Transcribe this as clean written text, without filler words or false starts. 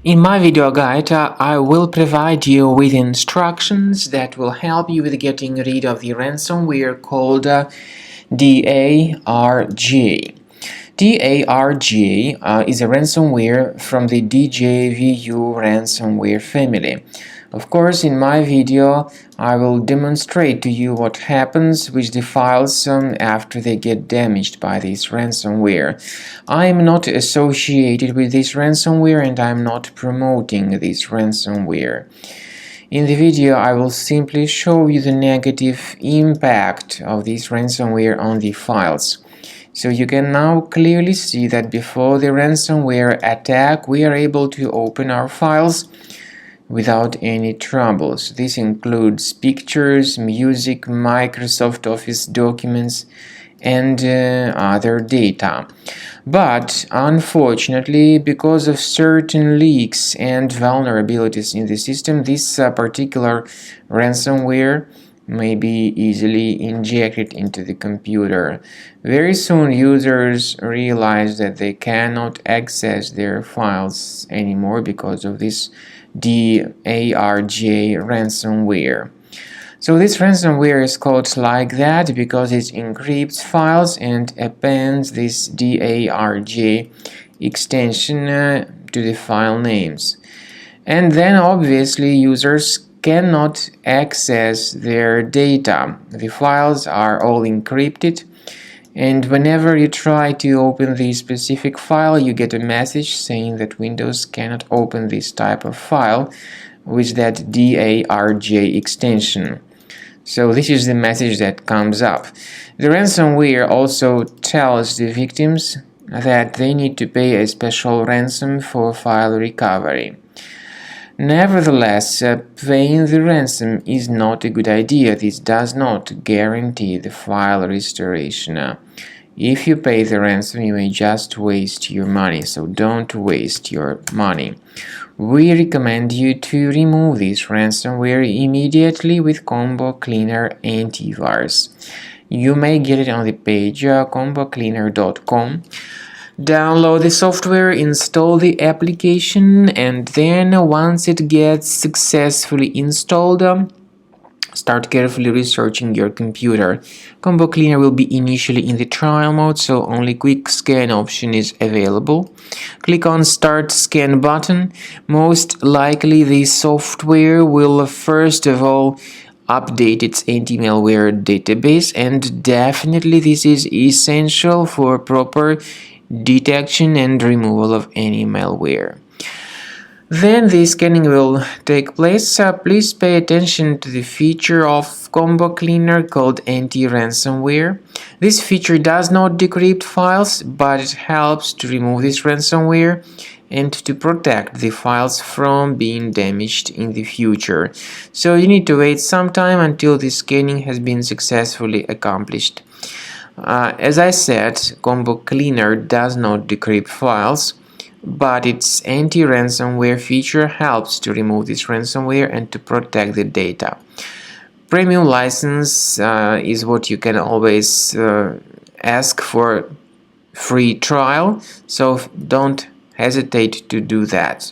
In my video guide, I will provide you with instructions that will help you with getting rid of the ransomware called Darj. Darj is a ransomware from the DJVU ransomware family. Of course, in my video, I will demonstrate to you what happens with the files after they get damaged by this ransomware. I am not associated with this ransomware and I am not promoting this ransomware. In the video, I will simply show you the negative impact of this ransomware on the files. So you can now clearly see that before the ransomware attack, we are able to open our files without any troubles. This includes pictures, music, Microsoft Office documents, and other data. But unfortunately, because of certain leaks and vulnerabilities in the system, this particular ransomware may be easily injected into the computer. Very soon users realize that they cannot access their files anymore because of this Darj ransomware. So this ransomware is called like that because it encrypts files and appends this Darj extension to the file names. And then obviously users cannot access their data. The files are all encrypted, and whenever you try to open the specific file, you get a message saying that Windows cannot open this type of file with that Darj extension. So this is the message that comes up. The ransomware also tells the victims that they need to pay a special ransom for file recovery. Nevertheless, paying the ransom is not a good idea. This does not guarantee the file restoration. If you pay the ransom, you may just waste your money, so don't waste your money. We recommend you to remove this ransomware immediately with Combo Cleaner Antivirus. You may get it on the page combocleaner.com. Download the software, install the application, and then once it gets successfully installed, start carefully researching your computer. Combo Cleaner will be initially in the trial mode, so only quick scan option is available. Click on Start Scan button. Most likely the software will first of all update its anti-malware database, and definitely this is essential for proper detection and removal of any malware. Then the scanning will take place. Please pay attention to the feature of Combo Cleaner called anti-ransomware. This feature does not decrypt files, but it helps to remove this ransomware and to protect the files from being damaged in the future. So you need to wait some time until the scanning has been successfully accomplished. As I said, Combo Cleaner does not decrypt files, but its anti-ransomware feature helps to remove this ransomware and to protect the data. Premium license is what you can always ask for free trial, so don't hesitate to do that.